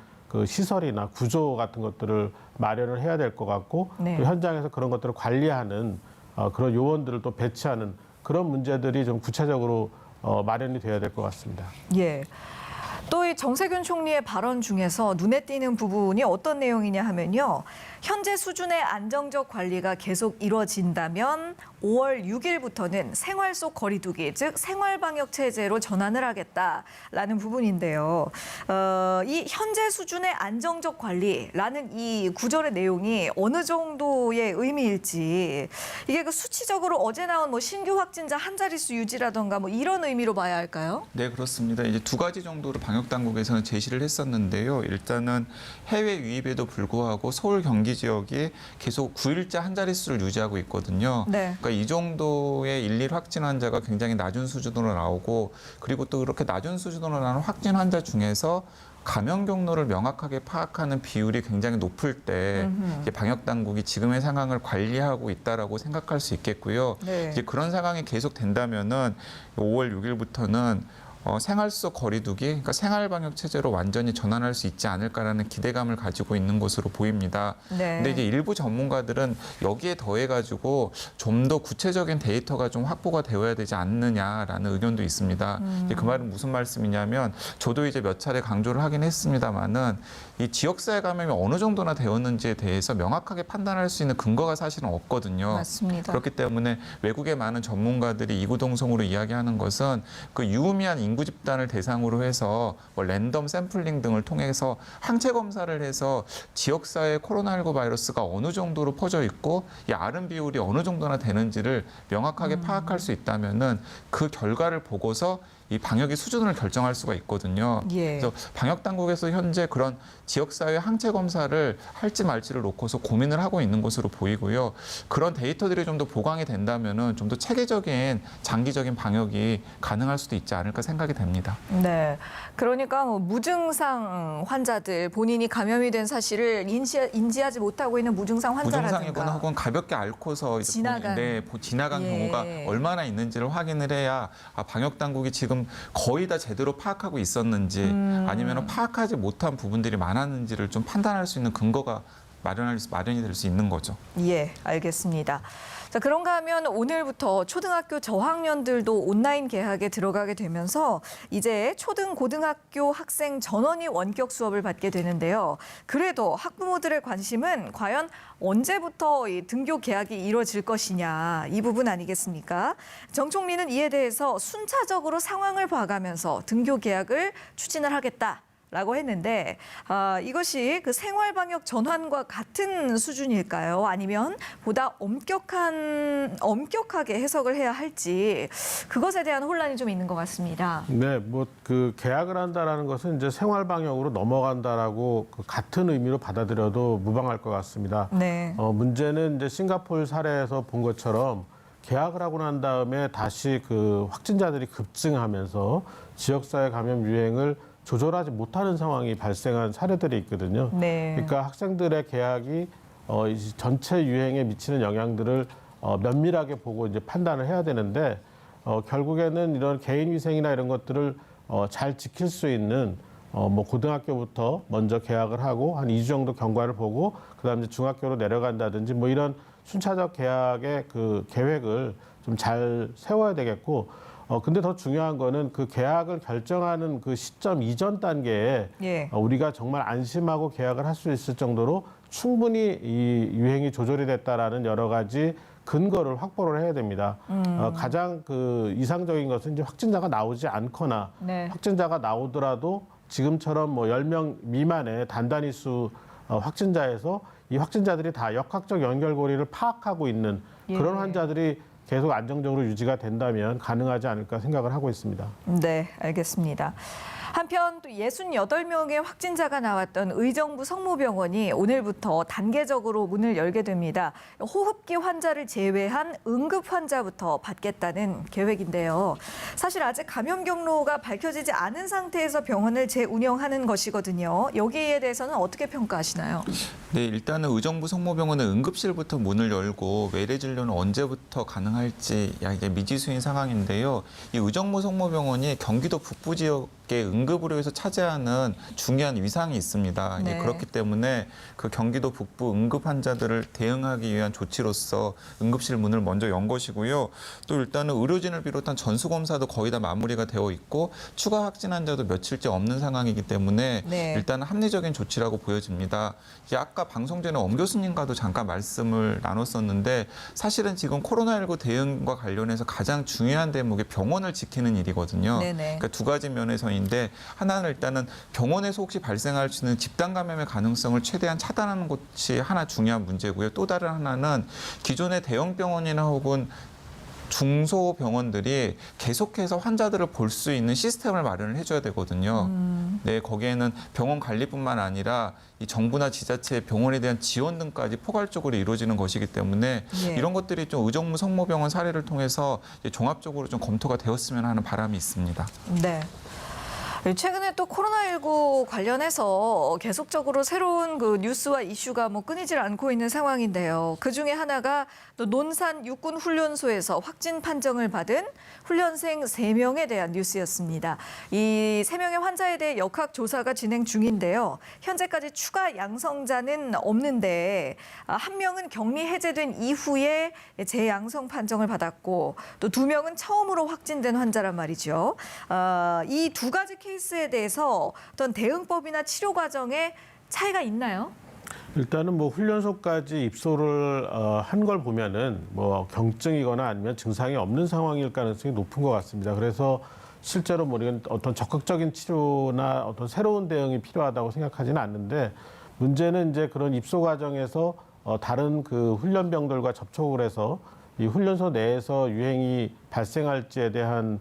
시설이나 구조 같은 것들을 마련을 해야 될 것 같고 네. 또 현장에서 그런 것들을 관리하는 그런 요원들을 또 배치하는 그런 문제들이 좀 구체적으로 마련이 돼야 될 것 같습니다. 예. 또 이 정세균 총리의 발언 중에서 눈에 띄는 부분이 어떤 내용이냐 하면요. 현재 수준의 안정적 관리가 계속 이루어진다면 5월 6일부터는 생활 속 거리두기, 즉 생활방역 체제로 전환을 하겠다라는 부분인데요. 이 현재 수준의 안정적 관리라는 이 구절의 내용이 어느 정도의 의미일지, 이게 그 수치적으로 어제 나온 뭐 신규 확진자 한 자릿수 유지라던가 뭐 이런 의미로 봐야 할까요? 네, 그렇습니다. 이제 두 가지 정도로 방역 당국에서는 제시를 했었는데요. 일단은 해외 유입에도 불구하고 서울, 경기 지역이 계속 9일째 한 자릿수를 유지하고 있거든요. 네. 그러니까 이 정도의 일일 확진 환자가 굉장히 낮은 수준으로 나오고, 그리고 또 그렇게 낮은 수준으로 나오는 확진 환자 중에서 감염 경로를 명확하게 파악하는 비율이 굉장히 높을 때 이제 방역 당국이 지금의 상황을 관리하고 있다라고 생각할 수 있겠고요. 네. 이제 그런 상황이 계속 된다면은 5월 6일부터는 생활 속 거리두기, 그러니까 생활 방역 체제로 완전히 전환할 수 있지 않을까라는 기대감을 가지고 있는 것으로 보입니다. 네. 근데 이제 일부 전문가들은 여기에 더해가지고 좀 더 구체적인 데이터가 좀 확보가 되어야 되지 않느냐라는 의견도 있습니다. 이제 그 말은 무슨 말씀이냐면, 저도 이제 몇 차례 강조를 하긴 했습니다만은 이 지역사회 감염이 어느 정도나 되었는지에 대해서 명확하게 판단할 수 있는 근거가 사실은 없거든요. 맞습니다. 그렇기 때문에 외국의 많은 전문가들이 이구동성으로 이야기하는 것은 그 유의미한 인구 집단을 대상으로 해서 뭐 랜덤 샘플링 등을 통해서 항체 검사를 해서 지역사회 코로나19 바이러스가 어느 정도로 퍼져 있고 이 알은 비율이 어느 정도나 되는지를 명확하게 파악할 수 있다면은 그 결과를 보고서 이 방역의 수준을 결정할 수가 있거든요. 예. 그래서 방역 당국에서 현재 그런 지역사회 항체 검사를 할지 말지를 놓고서 고민을 하고 있는 것으로 보이고요. 그런 데이터들이 좀 더 보강이 된다면은 좀 더 체계적인 장기적인 방역이 가능할 수도 있지 않을까 생각이 됩니다. 네, 그러니까 뭐 무증상 환자들, 본인이 감염이 된 사실을 인지하지 못하고 있는 무증상 환자라든가, 무증상이거나 혹은 가볍게 앓고서 이제 지나간 예. 경우가 얼마나 있는지를 확인을 해야 방역 당국이 지금 거의 다 제대로 파악하고 있었는지 아니면 파악하지 못한 부분들이 많았는지를 좀 판단할 수 있는 근거가 마련이 될 수 있는 거죠. 예, 알겠습니다. 자, 그런가 하면 오늘부터 초등학교 저학년들도 온라인 개학에 들어가게 되면서 이제 초등, 고등학교 학생 전원이 원격 수업을 받게 되는데요. 그래도 학부모들의 관심은 과연 언제부터 이 등교 개학이 이루어질 것이냐, 이 부분 아니겠습니까? 정 총리는 이에 대해서 순차적으로 상황을 봐가면서 등교 개학을 추진을 하겠다 라고 했는데, 이것이 그 생활방역 전환과 같은 수준일까요? 아니면 보다 엄격하게 해석을 해야 할지, 그것에 대한 혼란이 좀 있는 것 같습니다. 네, 뭐 그 개학을 한다라는 것은 이제 생활 방역으로 넘어간다라고 그 같은 의미로 받아들여도 무방할 것 같습니다. 네. 문제는 이제 싱가포르 사례에서 본 것처럼 개학을 하고 난 다음에 다시 그 확진자들이 급증하면서 지역사회 감염 유행을 조절하지 못하는 상황이 발생한 사례들이 있거든요. 네. 그러니까 학생들의 개학이 이 전체 유행에 미치는 영향들을 면밀하게 보고 이제 판단을 해야 되는데, 결국에는 이런 개인 위생이나 이런 것들을 잘 지킬 수 있는 뭐 고등학교부터 먼저 개학을 하고 한 2주 정도 경과를 보고 그다음에 이제 중학교로 내려간다든지 뭐 이런 순차적 개학의 그 계획을 좀 잘 세워야 되겠고, 근데 더 중요한 거는 그 개학을 결정하는 그 시점 이전 단계에 예. 우리가 정말 안심하고 개학을 할 수 있을 정도로 충분히 이 유행이 조절이 됐다라는 여러 가지 근거를 확보를 해야 됩니다. 가장 그 이상적인 것은 이제 확진자가 나오지 않거나 네. 확진자가 나오더라도 지금처럼 뭐 10명 미만의 단단히 수 확진자에서 이 확진자들이 다 역학적 연결고리를 파악하고 있는 그런 예. 환자들이 계속 안정적으로 유지가 된다면 가능하지 않을까 생각을 하고 있습니다. 네, 알겠습니다. 한편 또 68명의 확진자가 나왔던 의정부 성모병원이 오늘부터 단계적으로 문을 열게 됩니다. 호흡기 환자를 제외한 응급 환자부터 받겠다는 계획인데요. 사실 아직 감염 경로가 밝혀지지 않은 상태에서 병원을 재운영하는 것이거든요. 여기에 대해서는 어떻게 평가하시나요? 네, 일단은 의정부 성모병원은 응급실부터 문을 열고 외래 진료는 언제부터 가능할지 이게 미지수인 상황인데요. 이 의정부 성모병원이 경기도 북부 지역 밖에 응급의료에서 차지하는 중요한 위상이 있습니다. 네. 그렇기 때문에 그 경기도 북부 응급 환자들을 대응하기 위한 조치로서 응급실 문을 먼저 연 것이고요. 또 일단은 의료진을 비롯한 전수검사도 거의 다 마무리가 되어 있고 추가 확진 환자도 며칠째 없는 상황이기 때문에 네. 일단은 합리적인 조치라고 보여집니다. 아까 방송 전에 엄 교수님과도 잠깐 말씀을 나눴었는데 사실은 지금 코로나19 대응과 관련해서 가장 중요한 대목이 병원을 지키는 일이거든요. 네네. 그러니까 두 가지 면에서인데 하나는 일단은 병원에서 혹시 발생할 수 있는 집단 감염의 가능성을 최대한 차단하는 것이 하나 중요한 문제고요. 또 다른 하나는 기존의 대형 병원이나 혹은 중소병원들이 계속해서 환자들을 볼 수 있는 시스템을 마련을 해줘야 되거든요. 네, 거기에는 병원 관리뿐만 아니라 이 정부나 지자체의 병원에 대한 지원 등까지 포괄적으로 이루어지는 것이기 때문에 예. 이런 것들이 좀 의정부 성모병원 사례를 통해서 이제 종합적으로 좀 검토가 되었으면 하는 바람이 있습니다. 네. 최근에 또 코로나19 관련해서 계속적으로 새로운 그 뉴스와 이슈가 끊이질 않고 있는 상황인데요. 그 중에 하나가 또 논산 육군훈련소에서 확진 판정을 받은 훈련생 3명에 대한 뉴스였습니다. 이 3명의 환자에 대해 역학조사가 진행 중인데요. 현재까지 추가 양성자는 없는데 1명은 격리 해제된 이후에 재양성 판정을 받았고 또 2명은 처음으로 확진된 환자란 말이죠. 이 두 가지 케이스에 대해서 어떤 대응법이나 치료 과정에 차이가 있나요? 일단은 훈련소까지 입소를 한 걸 보면은 경증이거나 아니면 증상이 없는 상황일 가능성이 높은 것 같습니다. 그래서 실제로 우리는 어떤 적극적인 치료나 어떤 새로운 대응이 필요하다고 생각하지는 않는데 문제는 이제 그런 입소 과정에서 다른 그 훈련병들과 접촉을 해서 이 훈련소 내에서 유행이 발생할지에 대한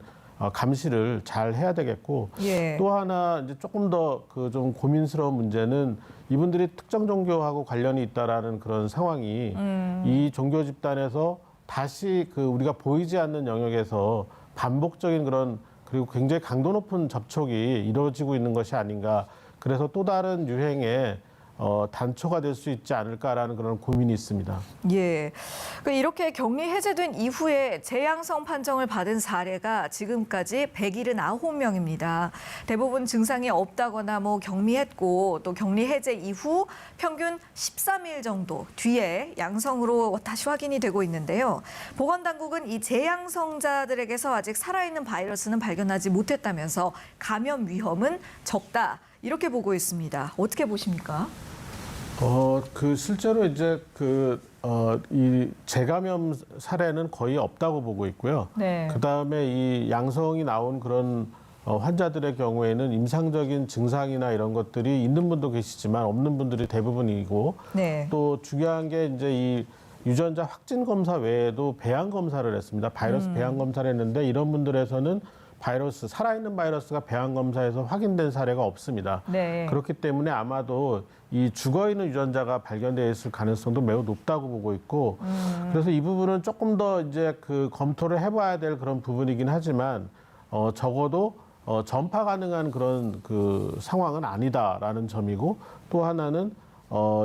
감시를 잘 해야 되겠고 예. 또 하나 이제 조금 더 그 좀 고민스러운 문제는 이분들이 특정 종교하고 관련이 있다라는 그런 상황이 이 종교 집단에서 다시 그 우리가 보이지 않는 영역에서 반복적인 그런 그리고 굉장히 강도 높은 접촉이 이루어지고 있는 것이 아닌가. 그래서 또 다른 유행에 단초가 될 수 있지 않을까라는 그런 고민이 있습니다. 예. 이렇게 격리 해제된 이후에 재양성 판정을 받은 사례가 지금까지 179명입니다. 대부분 증상이 없다거나 격리했고 또 격리 해제 이후 평균 13일 정도 뒤에 양성으로 다시 확인이 되고 있는데요. 보건당국은 이 재양성자들에게서 아직 살아있는 바이러스는 발견하지 못했다면서 감염 위험은 적다. 이렇게 보고 있습니다. 어떻게 보십니까? 실제로 이제 이 재감염 사례는 거의 없다고 보고 있고요. 네. 그다음에 이 양성이 나온 그런 환자들의 경우에는 임상적인 증상이나 이런 것들이 있는 분도 계시지만 없는 분들이 대부분이고 네. 또 중요한 게 이제 이 유전자 확진 검사 외에도 배양 검사를 했습니다. 바이러스 배양 검사를 했는데 이런 분들에서는 살아있는 바이러스가 배양 검사에서 확인된 사례가 없습니다. 네. 그렇기 때문에 아마도 이 죽어있는 유전자가 발견되어 있을 가능성도 매우 높다고 보고 있고, 그래서 이 부분은 조금 더 이제 검토를 해봐야 될 그런 부분이긴 하지만, 적어도 전파 가능한 그런 상황은 아니다라는 점이고, 또 하나는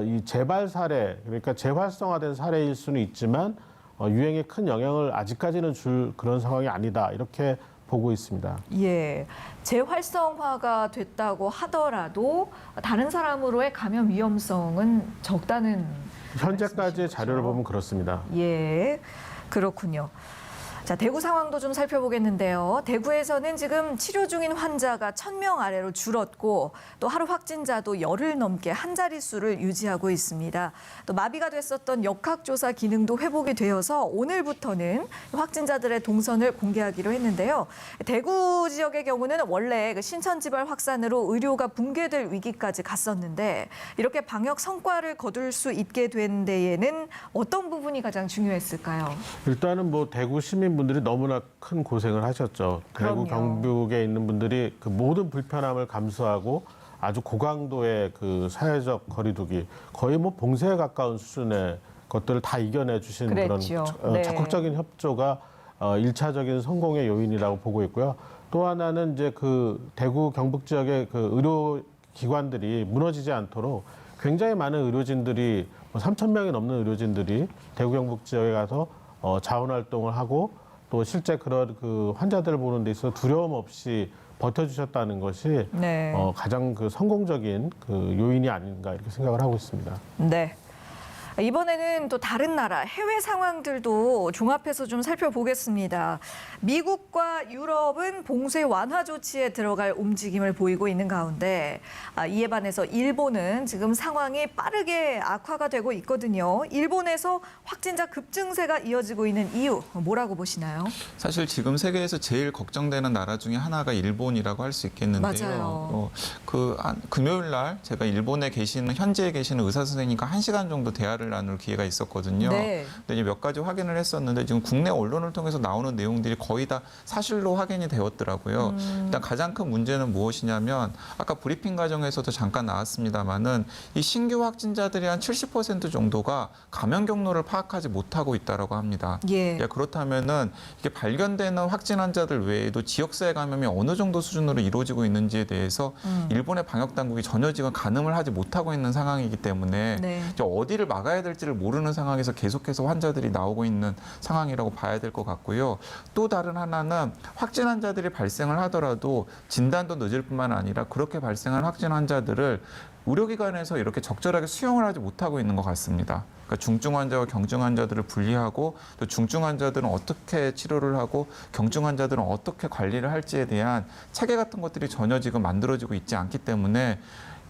이 재발 사례, 그러니까 재활성화된 사례일 수는 있지만, 유행에 큰 영향을 아직까지는 줄 그런 상황이 아니다. 이렇게 보고 있습니다. 예, 재활성화가 됐다고 하더라도 다른 사람으로의 감염 위험성은 적다는 현재까지의 자료를 보면 그렇습니다. 예, 그렇군요. 자, 대구 상황도 좀 살펴보겠는데요. 대구에서는 지금 치료 중인 환자가 1,000명 아래로 줄었고 또 하루 확진자도 열흘 넘게 한 자릿수를 유지하고 있습니다. 또 마비가 됐었던 역학조사 기능도 회복이 되어서 오늘부터는 확진자들의 동선을 공개하기로 했는데요. 대구 지역의 경우는 원래 신천지발 확산으로 의료가 붕괴될 위기까지 갔었는데 이렇게 방역 성과를 거둘 수 있게 된 데에는 어떤 부분이 가장 중요했을까요? 일단은 대구 시민분들이 너무나 큰 고생을 하셨죠. 그럼요. 대구 경북에 있는 분들이 그 모든 불편함을 감수하고 아주 고강도의 사회적 거리두기, 거의 봉쇄에 가까운 수준의 것들을 다 이겨내 주신 그랬죠. 그런 네. 적극적인 협조가 1차적인 성공의 요인이라고 보고 있고요. 또 하나는 이제 대구 경북 지역의 의료 기관들이 무너지지 않도록 굉장히 많은 의료진들이 3,000명이 넘는 의료진들이 대구 경북 지역에 가서 자원 활동을 하고 또 실제 그런 환자들을 보는 데 있어서 두려움 없이 버텨주셨다는 것이 네. 가장 그 성공적인 그 요인이 아닌가 이렇게 생각을 하고 있습니다. 네. 이번에는 또 다른 나라 해외 상황들도 종합해서 좀 살펴보겠습니다. 미국과 유럽은 봉쇄 완화 조치에 들어갈 움직임을 보이고 있는 가운데 이에 반해서 일본은 지금 상황이 빠르게 악화가 되고 있거든요. 일본에서 확진자 급증세가 이어지고 있는 이유 뭐라고 보시나요? 사실 지금 세계에서 제일 걱정되는 나라 중에 하나가 일본이라고 할 수 있겠는데요. 맞아요. 금요일 날 제가 일본에 계시는 현지에 계시는 의사 선생님과 1시간 정도 대화를 나눌 기회가 있었거든요. 네. 근데 이제 몇 가지 확인을 했었는데 지금 국내 언론을 통해서 나오는 내용들이 거의 다 사실로 확인이 되었더라고요. 일단 가장 큰 문제는 무엇이냐면 아까 브리핑 과정에서도 잠깐 나왔습니다마는 이 신규 확진자들이 한 70% 정도가 감염 경로를 파악하지 못하고 있다라고 합니다. 예. 그렇다면은 이게 발견되는 확진 환자들 외에도 지역사회 감염이 어느 정도 수준으로 이루어지고 있는지에 대해서 일본의 방역 당국이 전혀 지금 가늠을 하지 못하고 있는 상황이기 때문에 네. 이제 어디를 막아야 될지를 모르는 상황에서 계속해서 환자들이 나오고 있는 상황이라고 봐야 될 것 같고요. 또 다른 하나는 확진 환자들이 발생을 하더라도 진단도 늦을 뿐만 아니라 그렇게 발생한 확진 환자들을 의료기관에서 이렇게 적절하게 수용을 하지 못하고 있는 것 같습니다. 그러니까 중증 환자와 경증 환자들을 분리하고 또 중증 환자들은 어떻게 치료를 하고 경증 환자들은 어떻게 관리를 할지에 대한 체계 같은 것들이 전혀 지금 만들어지고 있지 않기 때문에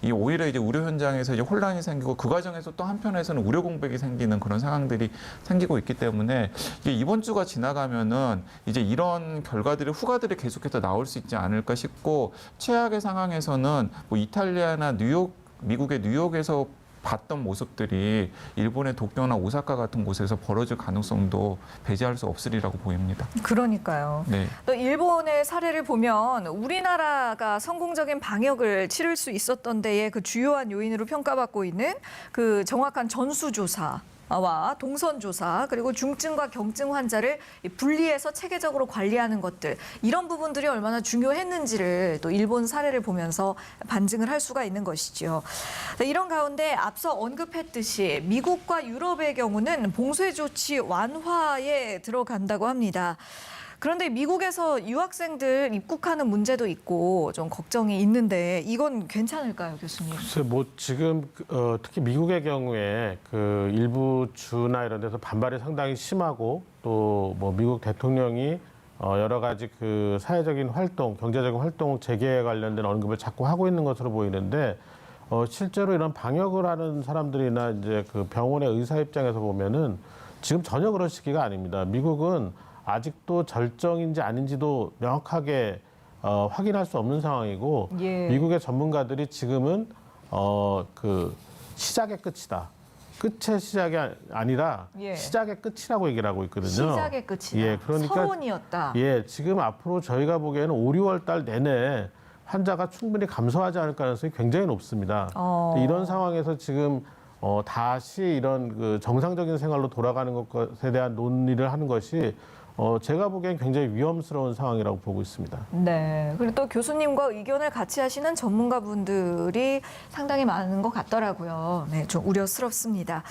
이 오히려 이제 의료 현장에서 이제 혼란이 생기고 그 과정에서 또 한편에서는 의료 공백이 생기는 그런 상황들이 생기고 있기 때문에 이게 이번 주가 지나가면은 이제 이런 결과들이 후가들이 계속해서 나올 수 있지 않을까 싶고 최악의 상황에서는 뭐 이탈리아나 뉴욕, 미국의 뉴욕에서 봤던 모습들이 일본의 도쿄나 오사카 같은 곳에서 벌어질 가능성도 배제할 수 없으리라고 보입니다. 그러니까요. 네. 또 일본의 사례를 보면 우리나라가 성공적인 방역을 치를 수 있었던 데에 그 주요한 요인으로 평가받고 있는 그 정확한 전수조사. 와 동선조사 그리고 중증과 경증 환자를 분리해서 체계적으로 관리하는 것들 이런 부분들이 얼마나 중요했는지를 또 일본 사례를 보면서 반증을 할 수가 있는 것이죠. 이런 가운데 앞서 언급했듯이 미국과 유럽의 경우는 봉쇄 조치 완화에 들어간다고 합니다. 그런데 미국에서 유학생들 입국하는 문제도 있고 좀 걱정이 있는데 이건 괜찮을까요, 교수님? 글쎄, 뭐 지금 특히 미국의 경우에 그 일부 주나 이런 데서 반발이 상당히 심하고 또 뭐 미국 대통령이 여러 가지 그 사회적인 활동, 경제적인 활동 재개에 관련된 언급을 자꾸 하고 있는 것으로 보이는데 실제로 이런 방역을 하는 사람들이나 이제 그 병원의 의사 입장에서 보면은 지금 전혀 그런 시기가 아닙니다. 미국은 아직도 절정인지 아닌지도 명확하게 확인할 수 없는 상황이고 예. 미국의 전문가들이 지금은 그 시작의 끝이다. 끝의 시작이 아니라 예. 시작의 끝이라고 얘기를 하고 있거든요. 시작의 끝이다. 예, 그러니까 서론이었다. 예, 지금 앞으로 저희가 보기에는 5, 6월 달 내내 환자가 충분히 감소하지 않을 가능성이 굉장히 높습니다. 이런 상황에서 지금 다시 이런 그 정상적인 생활로 돌아가는 것에 대한 논의를 하는 것이 제가 보기엔 굉장히 위험스러운 상황이라고 보고 있습니다. 네. 그리고 또 교수님과 의견을 같이 하시는 전문가분들이 상당히 많은 것 같더라고요. 네, 좀 우려스럽습니다.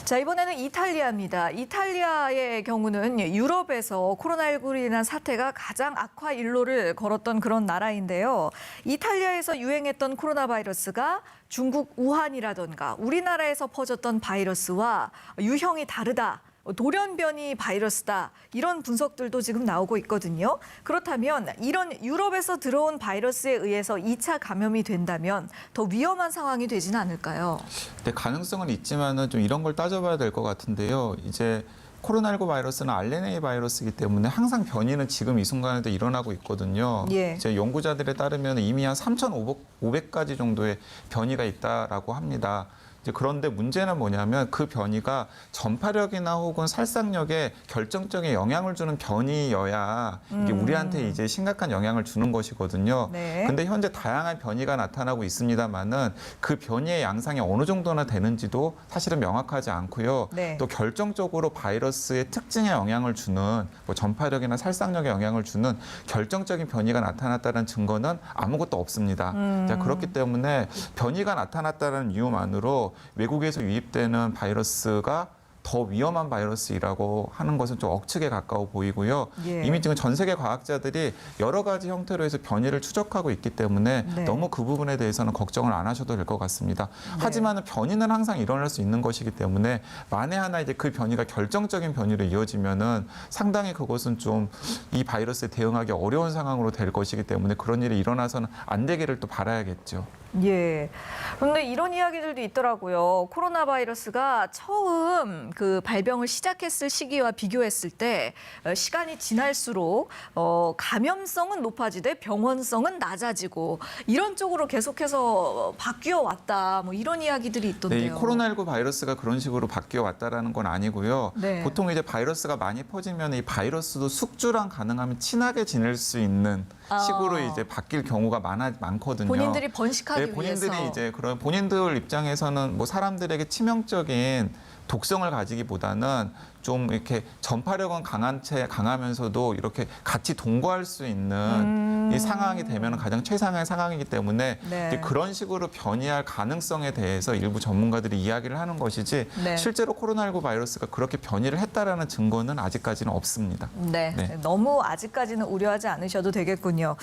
자, 이번에는 이탈리아입니다. 이탈리아의 경우는 유럽에서 코로나19로 인한 사태가 가장 악화 일로를 걸었던 그런 나라인데요. 이탈리아에서 유행했던 코로나 바이러스가 중국 우한이라던가 우리나라에서 퍼졌던 바이러스와 유형이 다르다. 돌연변이 바이러스다. 이런 분석들도 지금 나오고 있거든요. 그렇다면 이런 유럽에서 들어온 바이러스에 의해서 2차 감염이 된다면 더 위험한 상황이 되지는 않을까요? 네, 가능성은 있지만은 좀 이런 걸 따져봐야 될 것 같은데요. 이제 코로나19 바이러스는 RNA 바이러스이기 때문에 항상 변이는 지금 이 순간에도 일어나고 있거든요. 예. 제 연구자들에 따르면 이미 한 3,500가지 정도의 변이가 있다라고 합니다. 그런데 문제는 뭐냐면 그 변이가 전파력이나 혹은 살상력에 결정적인 영향을 주는 변이여야 이게 우리한테 이제 심각한 영향을 주는 것이거든요. 네. 근데 현재 다양한 변이가 나타나고 있습니다만은 그 변이의 양상이 어느 정도나 되는지도 사실은 명확하지 않고요. 네. 또 결정적으로 바이러스의 특징에 영향을 주는 뭐 전파력이나 살상력에 영향을 주는 결정적인 변이가 나타났다는 증거는 아무것도 없습니다. 자, 그렇기 때문에 변이가 나타났다는 이유만으로 외국에서 유입되는 바이러스가 더 위험한 바이러스라고 하는 것은 좀 억측에 가까워 보이고요. 예. 이미 지금 전 세계 과학자들이 여러 가지 형태로 해서 변이를 추적하고 있기 때문에 네. 너무 그 부분에 대해서는 걱정을 안 하셔도 될 것 같습니다. 하지만 변이는 항상 일어날 수 있는 것이기 때문에 만에 하나 이제 그 변이가 결정적인 변이로 이어지면은 상당히 그것은 좀 이 바이러스에 대응하기 어려운 상황으로 될 것이기 때문에 그런 일이 일어나서는 안 되기를 또 바라야겠죠. 예. 그런데 이런 이야기들도 있더라고요. 코로나 바이러스가 처음 그 발병을 시작했을 시기와 비교했을 때 시간이 지날수록 감염성은 높아지되 병원성은 낮아지고 이런 쪽으로 계속해서 바뀌어 왔다. 뭐 이런 이야기들이 있던데요. 네, 이 코로나19 바이러스가 그런 식으로 바뀌어 왔다라는 건 아니고요. 네. 보통 이제 바이러스가 많이 퍼지면 이 바이러스도 숙주랑 가능하면 친하게 지낼 수 있는 식으로 이제 바뀔 경우가 많거든요. 본인들이 번식하기 네, 본인들이 위해서. 이제 그런 본인들 입장에서는 뭐 사람들에게 치명적인 독성을 가지기보다는 좀 이렇게 전파력은 강하면서도 이렇게 같이 동거할 수 있는 이 상황이 되면 가장 최상의 상황이기 때문에 네. 이제 그런 식으로 변이할 가능성에 대해서 일부 전문가들이 이야기를 하는 것이지 네. 실제로 코로나19 바이러스가 그렇게 변이를 했다라는 증거는 아직까지는 없습니다. 네. 네. 너무 아직까지는 우려하지 않으셔도 되겠군요.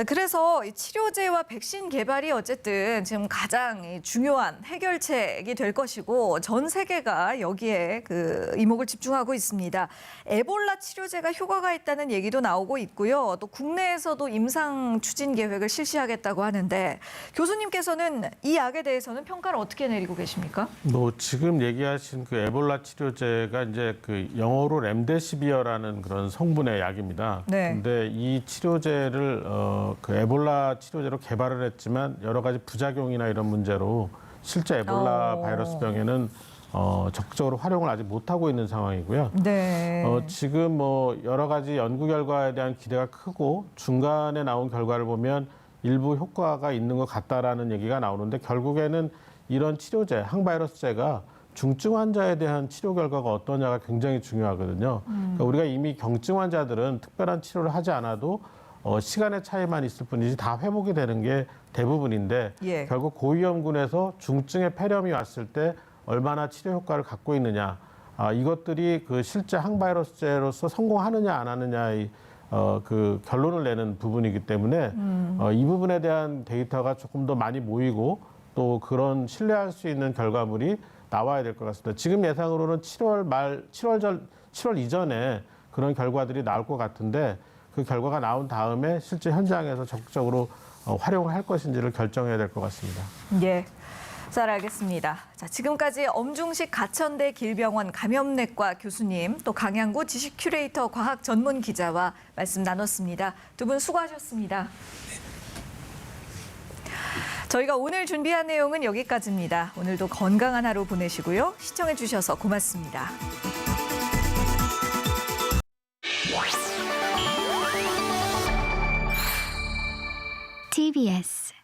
그래서 이 치료제와 백신 개발이 어쨌든 지금 가장 중요한 해결책이 될 것이고 전 세계가 여기에 그 이목을 집중하고 있습니다. 에볼라 치료제가 효과가 있다는 얘기도 나오고 있고요. 또 국내에서도 임상 추진 계획을 실시하겠다고 하는데 교수님께서는 이 약에 대해서는 평가를 어떻게 내리고 계십니까? 뭐 지금 얘기하신 그 에볼라 치료제가 이제 그 영어로 렘데시비어라는 그런 성분의 약입니다. 네. 근데 이 치료제를 그 에볼라 치료제로 개발을 했지만 여러 가지 부작용이나 이런 문제로 실제 에볼라 바이러스 병에는 적극적으로 활용을 아직 못하고 있는 상황이고요. 네. 지금 뭐 여러 가지 연구 결과에 대한 기대가 크고 중간에 나온 결과를 보면 일부 효과가 있는 것 같다라는 얘기가 나오는데 결국에는 이런 치료제, 항바이러스제가 중증 환자에 대한 치료 결과가 어떠냐가 굉장히 중요하거든요. 그러니까 우리가 이미 경증 환자들은 특별한 치료를 하지 않아도 시간의 차이만 있을 뿐이지 다 회복이 되는 게 대부분인데 예. 결국 고위험군에서 중증의 폐렴이 왔을 때 얼마나 치료 효과를 갖고 있느냐 이것들이 그 실제 항바이러스제로서 성공하느냐 안 하느냐의 그 결론을 내는 부분이기 때문에 이 부분에 대한 데이터가 조금 더 많이 모이고 또 그런 신뢰할 수 있는 결과물이 나와야 될 것 같습니다. 지금 예상으로는 7월 이전에 그런 결과들이 나올 것 같은데 그 결과가 나온 다음에 실제 현장에서 적극적으로 활용을 할 것인지를 결정해야 될 것 같습니다. 예. 잘 알겠습니다. 자, 지금까지 엄중식 가천대 길병원 감염내과 교수님, 또 강양구 지식 큐레이터 과학 전문 기자와 말씀 나눴습니다. 두 분 수고하셨습니다. 저희가 오늘 준비한 내용은 여기까지입니다. 오늘도 건강한 하루 보내시고요. 시청해 주셔서 고맙습니다. TBS